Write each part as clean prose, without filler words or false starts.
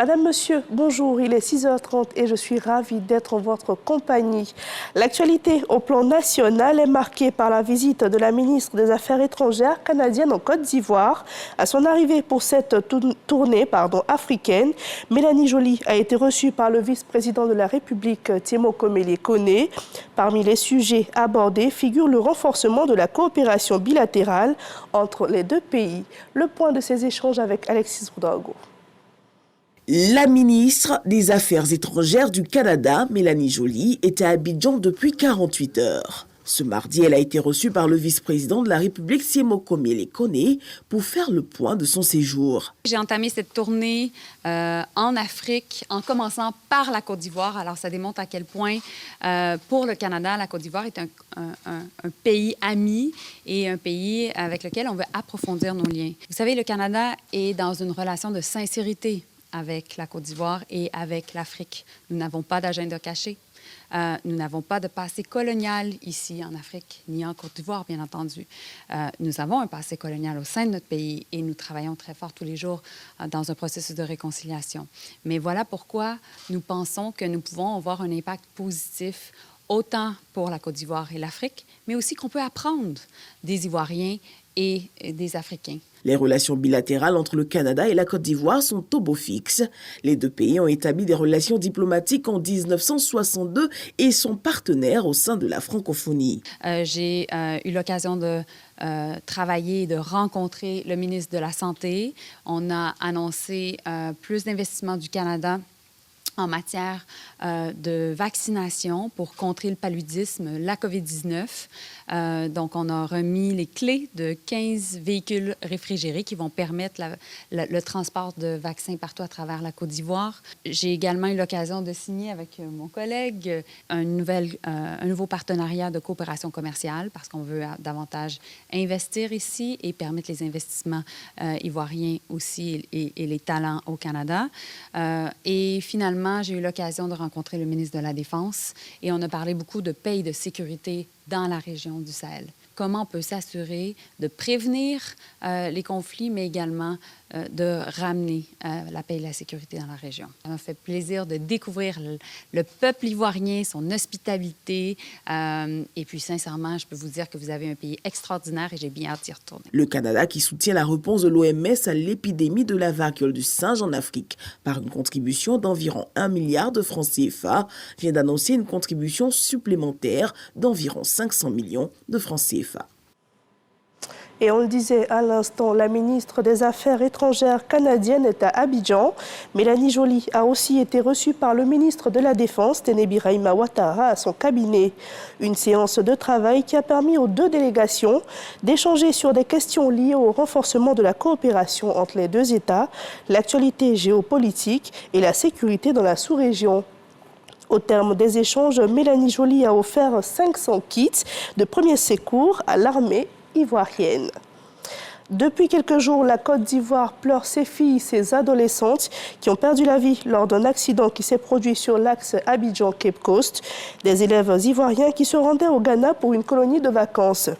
Madame, Monsieur, bonjour, il est 6h30 et je suis ravie d'être en votre compagnie. L'actualité au plan national est marquée par la visite de la ministre des Affaires étrangères canadienne en Côte d'Ivoire. À son arrivée pour cette tournée africaine, Mélanie Joly a été reçue par le vice-président de la République, Timo Kone. Parmi les sujets abordés figure le renforcement de la coopération bilatérale entre les deux pays. Le point de ces échanges avec Alexis Boudrago. La ministre des Affaires étrangères du Canada, Mélanie Joly, était à Abidjan depuis 48 heures. Ce mardi, elle a été reçue par le vice-président de la République, Timo Kone, pour faire le point de son séjour. J'ai entamé cette tournée en Afrique en commençant par la Côte d'Ivoire. Alors, ça démontre à quel point, pour le Canada, la Côte d'Ivoire est un pays ami et un pays avec lequel on veut approfondir nos liens. Vous savez, le Canada est dans une relation de sincérité avec la Côte d'Ivoire et avec l'Afrique. Nous n'avons pas d'agenda caché. Nous n'avons pas de passé colonial ici en Afrique, ni en Côte d'Ivoire, bien entendu. Nous avons un passé colonial au sein de notre pays et nous travaillons très fort tous les jours dans un processus de réconciliation. Mais voilà pourquoi nous pensons que nous pouvons avoir un impact positif autant pour la Côte d'Ivoire et l'Afrique, mais aussi qu'on peut apprendre des Ivoiriens et des Africains. Les relations bilatérales entre le Canada et la Côte d'Ivoire sont au beau fixe. Les deux pays ont établi des relations diplomatiques en 1962 et sont partenaires au sein de la francophonie. J'ai eu l'occasion de travailler et de rencontrer le ministre de la Santé. On a annoncé plus d'investissements du Canada en matière de vaccination pour contrer le paludisme, la COVID-19. Donc, on a remis les clés de 15 véhicules réfrigérés qui vont permettre le transport de vaccins partout à travers la Côte d'Ivoire. J'ai également eu l'occasion de signer avec mon collègue un nouveau partenariat de coopération commerciale parce qu'on veut davantage investir ici et permettre les investissements ivoiriens aussi et les talents au Canada. Et finalement, j'ai eu l'occasion de rencontrer le ministre de la Défense et on a parlé beaucoup de paix et de sécurité dans la région du Sahel. Comment on peut s'assurer de prévenir les conflits, mais également de ramener la paix et la sécurité dans la région. Ça m'a fait plaisir de découvrir le peuple ivoirien, son hospitalité. Et puis, sincèrement, je peux vous dire que vous avez un pays extraordinaire et j'ai bien hâte d'y retourner. Le Canada, qui soutient la réponse de l'OMS à l'épidémie de la variole du singe en Afrique par une contribution d'environ 1 milliard de francs CFA, vient d'annoncer une contribution supplémentaire d'environ 500 millions de francs CFA. Et on le disait à l'instant, la ministre des Affaires étrangères canadienne est à Abidjan. Mélanie Joly a aussi été reçue par le ministre de la Défense, Tenebi Raima Ouattara, à son cabinet. Une séance de travail qui a permis aux deux délégations d'échanger sur des questions liées au renforcement de la coopération entre les deux États, l'actualité géopolitique et la sécurité dans la sous-région. Au terme des échanges, Mélanie Joly a offert 500 kits de premiers secours à l'armée ivoirienne. Depuis quelques jours, la Côte d'Ivoire pleure ses filles, ses adolescentes qui ont perdu la vie lors d'un accident qui s'est produit sur l'axe Abidjan-Cape Coast. Des élèves ivoiriens qui se rendaient au Ghana pour une colonie de vacances.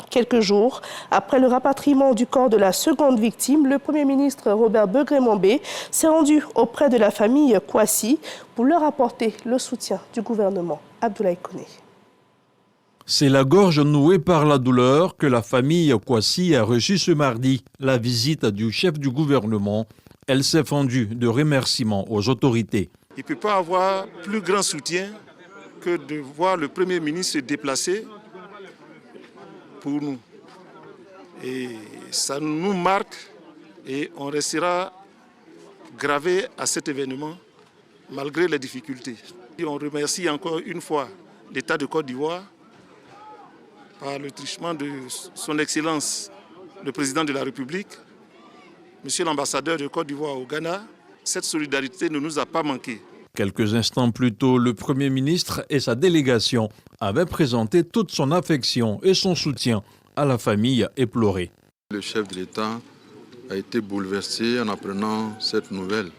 Quelques jours après le rapatriement du corps de la seconde victime, le Premier ministre Robert Begré-Mambé s'est rendu auprès de la famille Kouassi pour leur apporter le soutien du gouvernement. Abdoulaye Kone. C'est la gorge nouée par la douleur que la famille Kouassi a reçue ce mardi. La visite du chef du gouvernement, elle s'est fendue de remerciements aux autorités. Il ne peut pas avoir plus grand soutien que de voir le Premier ministre se déplacer pour nous. Et ça nous marque et on restera gravé à cet événement malgré les difficultés. Et on remercie encore une fois l'État de Côte d'Ivoire par le truchement de son Excellence, le Président de la République, Monsieur l'ambassadeur de Côte d'Ivoire au Ghana. Cette solidarité ne nous a pas manqué. Quelques instants plus tôt, le Premier ministre et sa délégation avaient présenté toute son affection et son soutien à la famille éplorée. Le chef de l'État a été bouleversé en apprenant cette nouvelle.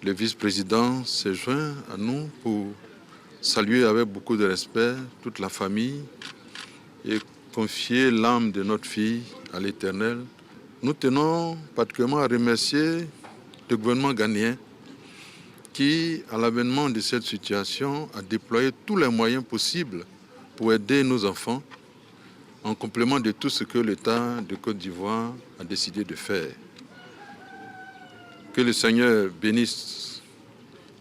Le vice-président s'est joint à nous pour saluer avec beaucoup de respect toute la famille et confier l'âme de notre fille à l'Éternel. Nous tenons particulièrement à remercier le gouvernement ghanéen qui, à l'avènement de cette situation, a déployé tous les moyens possibles pour aider nos enfants, en complément de tout ce que l'État de Côte d'Ivoire a décidé de faire. Que le Seigneur bénisse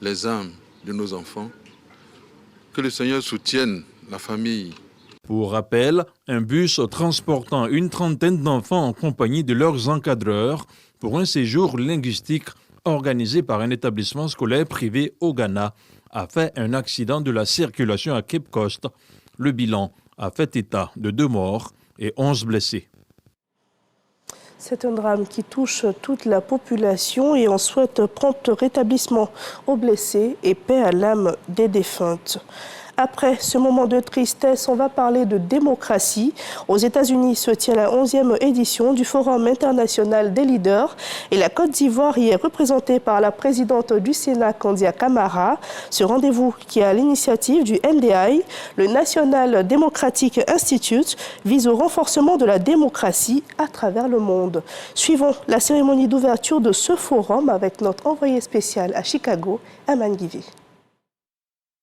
les âmes de nos enfants, que le Seigneur soutienne la famille. Pour rappel, un bus transportant une trentaine d'enfants en compagnie de leurs encadreurs pour un séjour linguistique organisé par un établissement scolaire privé au Ghana a fait un accident de la circulation à Cape Coast. Le bilan a fait état de 2 morts et 11 blessés. C'est un drame qui touche toute la population et on souhaite prompt rétablissement aux blessés et paix à l'âme des défuntes. Après ce moment de tristesse, on va parler de démocratie. Aux États-Unis se tient la 11e édition du Forum international des leaders et la Côte d'Ivoire y est représentée par la présidente du Sénat, Kandia Camara. Ce rendez-vous, qui est à l'initiative du NDI, le National Democratic Institute, vise au renforcement de la démocratie à travers le monde. Suivons la cérémonie d'ouverture de ce forum avec notre envoyé spécial à Chicago, Aman Guivi.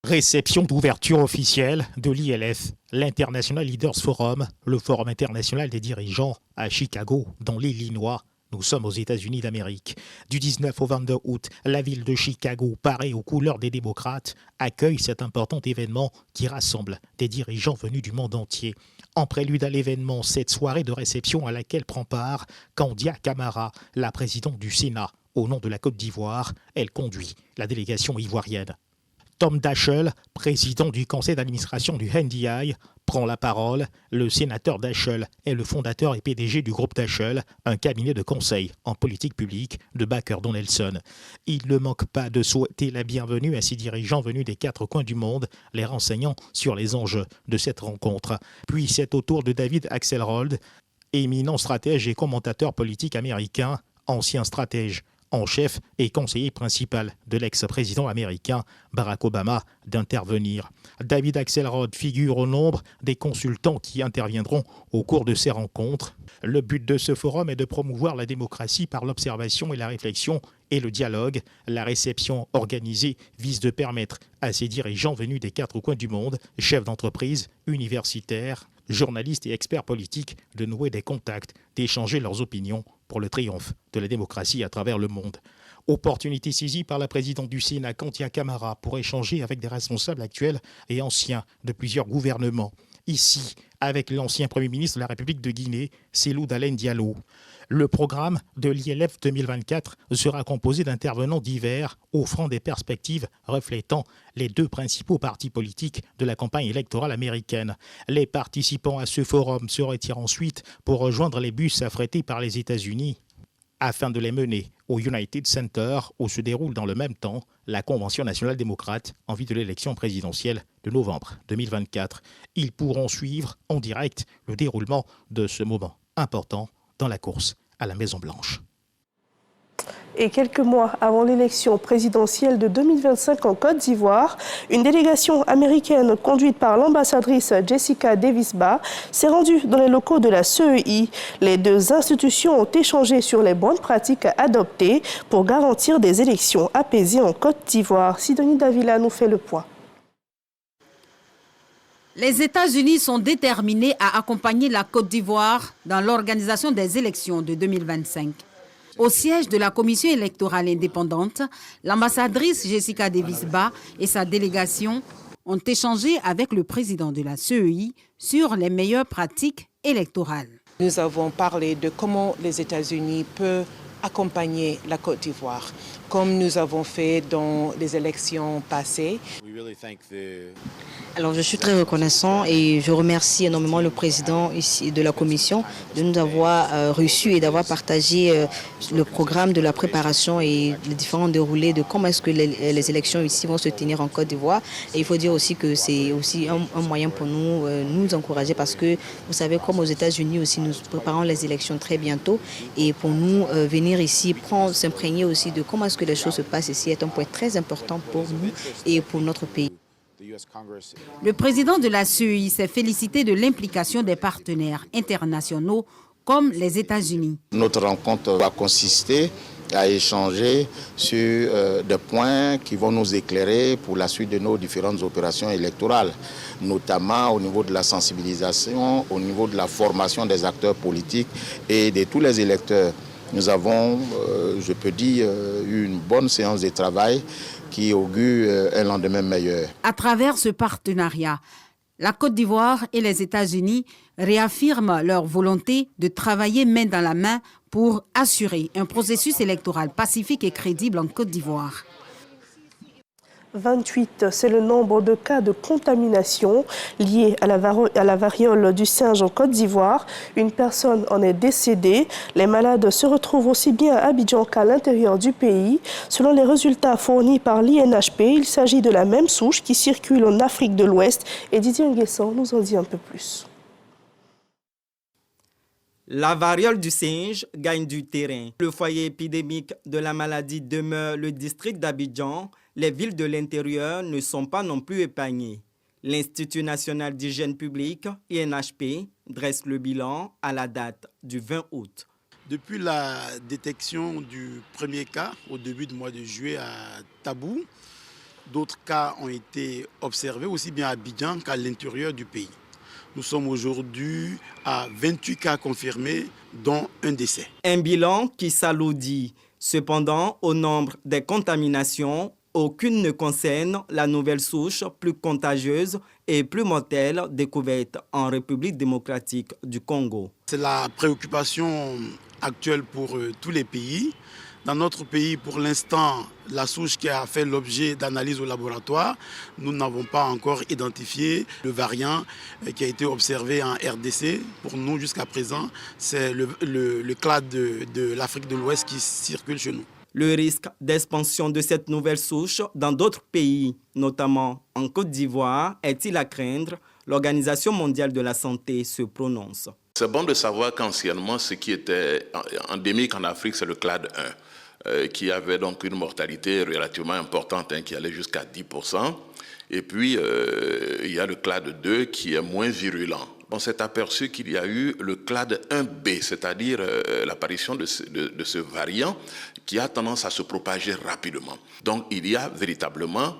Réception d'ouverture officielle de l'ILF, l'International Leaders Forum, le forum international des dirigeants à Chicago, dans l'Illinois. Nous sommes aux États-Unis d'Amérique. Du 19 au 22 août, la ville de Chicago, parée aux couleurs des démocrates, accueille cet important événement qui rassemble des dirigeants venus du monde entier. En prélude à l'événement, cette soirée de réception à laquelle prend part Kandia Camara, la présidente du Sénat. Au nom de la Côte d'Ivoire, elle conduit la délégation ivoirienne. Tom Daschle, président du conseil d'administration du NDI, prend la parole. Le sénateur Daschle est le fondateur et PDG du groupe Daschle, un cabinet de conseil en politique publique de Baker Donelson. Il ne manque pas de souhaiter la bienvenue à ces dirigeants venus des 4 coins du monde, les renseignant sur les enjeux de cette rencontre. Puis c'est au tour de David Axelrod, éminent stratège et commentateur politique américain, ancien stratège en chef et conseiller principal de l'ex-président américain Barack Obama, d'intervenir. David Axelrod figure au nombre des consultants qui interviendront au cours de ces rencontres. Le but de ce forum est de promouvoir la démocratie par l'observation et la réflexion et le dialogue. La réception organisée vise de permettre à ces dirigeants venus des 4 coins du monde, chefs d'entreprise, universitaires, journalistes et experts politiques, de nouer des contacts, d'échanger leurs opinions pour le triomphe de la démocratie à travers le monde. Opportunité saisie par la présidente du Sénat, Kandia Camara, pour échanger avec des responsables actuels et anciens de plusieurs gouvernements. Ici, avec l'ancien Premier ministre de la République de Guinée, Cellou Dalein Diallo. Le programme de l'ILF 2024 sera composé d'intervenants divers, offrant des perspectives reflétant les 2 principaux partis politiques de la campagne électorale américaine. Les participants à ce forum se retirent ensuite pour rejoindre les bus affrétés par les États-Unis afin de les mener au United Center où se déroule dans le même temps la Convention nationale démocrate en vue de l'élection présidentielle de novembre 2024. Ils pourront suivre en direct le déroulement de ce moment important dans la course à la Maison-Blanche. Et quelques mois avant l'élection présidentielle de 2025 en Côte d'Ivoire, une délégation américaine conduite par l'ambassadrice Jessica Davis-Ba s'est rendue dans les locaux de la CEI. Les 2 institutions ont échangé sur les bonnes pratiques à adopter pour garantir des élections apaisées en Côte d'Ivoire. Sidonie Davila nous fait le point. Les États-Unis sont déterminés à accompagner la Côte d'Ivoire dans l'organisation des élections de 2025. Au siège de la Commission électorale indépendante, l'ambassadrice Jessica Davis-Ba et sa délégation ont échangé avec le président de la CEI sur les meilleures pratiques électorales. Nous avons parlé de comment les États-Unis peuvent accompagner la Côte d'Ivoire, comme nous avons fait dans les élections passées. Alors je suis très reconnaissant et je remercie énormément le président ici de la commission de nous avoir reçus et d'avoir partagé le programme de la préparation et les différents déroulés de comment est-ce que les élections ici vont se tenir en Côte d'Ivoire. Et il faut dire aussi que c'est aussi un moyen pour nous encourager parce que vous savez comme aux États-Unis aussi nous préparons les élections très bientôt et pour nous venir ici s'imprégner aussi de comment est-ce que les choses se passent ici est un point très important pour nous et pour notre pays. Le président de la CEI s'est félicité de l'implication des partenaires internationaux comme les États-Unis. Notre rencontre va consister à échanger sur des points qui vont nous éclairer pour la suite de nos différentes opérations électorales, notamment au niveau de la sensibilisation, au niveau de la formation des acteurs politiques et de tous les électeurs. Nous avons, je peux dire, eu une bonne séance de travail qui augure un lendemain meilleur. À travers ce partenariat, la Côte d'Ivoire et les États-Unis réaffirment leur volonté de travailler main dans la main pour assurer un processus électoral pacifique et crédible en Côte d'Ivoire. 28, c'est le nombre de cas de contamination liés à la variole du singe en Côte d'Ivoire. Une personne en est décédée. Les malades se retrouvent aussi bien à Abidjan qu'à l'intérieur du pays. Selon les résultats fournis par l'INHP, il s'agit de la même souche qui circule en Afrique de l'Ouest. Et Didier Nguessan nous en dit un peu plus. La variole du singe gagne du terrain. Le foyer épidémique de la maladie demeure le district d'Abidjan. Les villes de l'intérieur ne sont pas non plus épargnées. L'Institut national d'hygiène publique, INHP, dresse le bilan à la date du 20 août. Depuis la détection du premier cas au début du mois de juillet à Tabou, d'autres cas ont été observés aussi bien à Abidjan qu'à l'intérieur du pays. Nous sommes aujourd'hui à 28 cas confirmés, dont un décès. Un bilan qui s'alourdit. Cependant, au nombre des contaminations, aucune ne concerne la nouvelle souche plus contagieuse et plus mortelle découverte en République démocratique du Congo. C'est la préoccupation actuelle pour tous les pays. Dans notre pays, pour l'instant, la souche qui a fait l'objet d'analyse au laboratoire, nous n'avons pas encore identifié le variant qui a été observé en RDC. Pour nous, jusqu'à présent, c'est le clade de l'Afrique de l'Ouest qui circule chez nous. Le risque d'expansion de cette nouvelle souche dans d'autres pays, notamment en Côte d'Ivoire, est-il à craindre? L'Organisation mondiale de la santé se prononce. C'est bon de savoir qu'anciennement, ce qui était endémique en Afrique, c'est le clade 1, qui avait donc une mortalité relativement importante, qui allait jusqu'à 10%. Et puis, il y a le clade 2 qui est moins virulent. On s'est aperçu qu'il y a eu le clade 1B, c'est-à-dire l'apparition de ce variant qui a tendance à se propager rapidement. Donc, il y a véritablement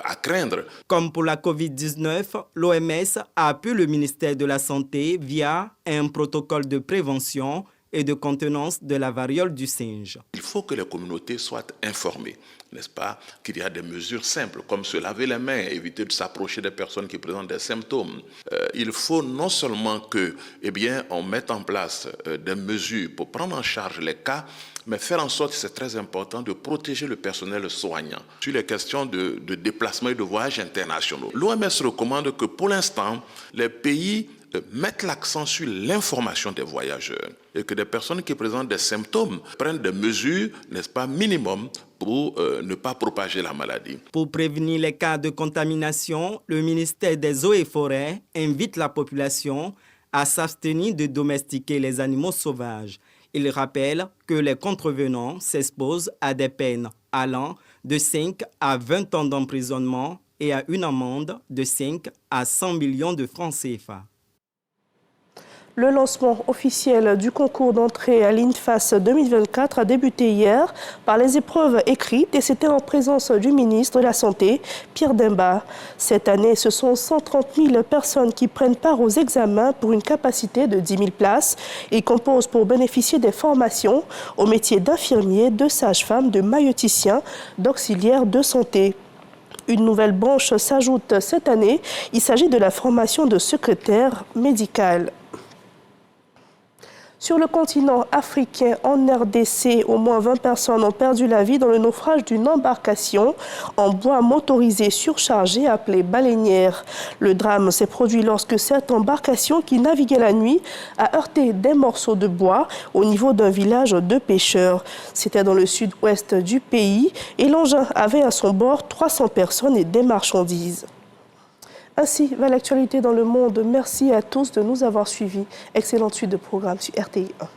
à craindre. Comme pour la COVID-19, l'OMS a appuyé le ministère de la Santé via un protocole de prévention et de contenance de la variole du singe. Il faut que les communautés soient informées, n'est-ce pas, qu'il y a des mesures simples comme se laver les mains, éviter de s'approcher des personnes qui présentent des symptômes. Il faut non seulement que, on mette en place des mesures pour prendre en charge les cas, mais faire en sorte, c'est très important, de protéger le personnel soignant. Sur les questions de déplacement et de voyages internationaux, l'OMS recommande que pour l'instant, les pays mettent l'accent sur l'information des voyageurs et que des personnes qui présentent des symptômes prennent des mesures, n'est-ce pas, minimum pour ne pas propager la maladie. Pour prévenir les cas de contamination, le ministère des Eaux et Forêts invite la population à s'abstenir de domestiquer les animaux sauvages. Il rappelle que les contrevenants s'exposent à des peines allant de 5 à 20 ans d'emprisonnement et à une amende de 5 à 100 millions de francs CFA. Le lancement officiel du concours d'entrée à l'INFAS 2024 a débuté hier par les épreuves écrites et c'était en présence du ministre de la Santé, Pierre Demba. Cette année, ce sont 130 000 personnes qui prennent part aux examens pour une capacité de 10 000 places. Ils composent pour bénéficier des formations au métier d'infirmier, de sage-femme, de maïeuticien, d'auxiliaire de santé. Une nouvelle branche s'ajoute cette année. Il s'agit de la formation de secrétaire médical. Sur le continent africain, en RDC, au moins 20 personnes ont perdu la vie dans le naufrage d'une embarcation en bois motorisé surchargée appelée baleinière. Le drame s'est produit lorsque cette embarcation qui naviguait la nuit a heurté des morceaux de bois au niveau d'un village de pêcheurs. C'était dans le sud-ouest du pays et l'engin avait à son bord 300 personnes et des marchandises. Ainsi va l'actualité dans le monde. Merci à tous de nous avoir suivis. Excellente suite de programmes sur RTI 1.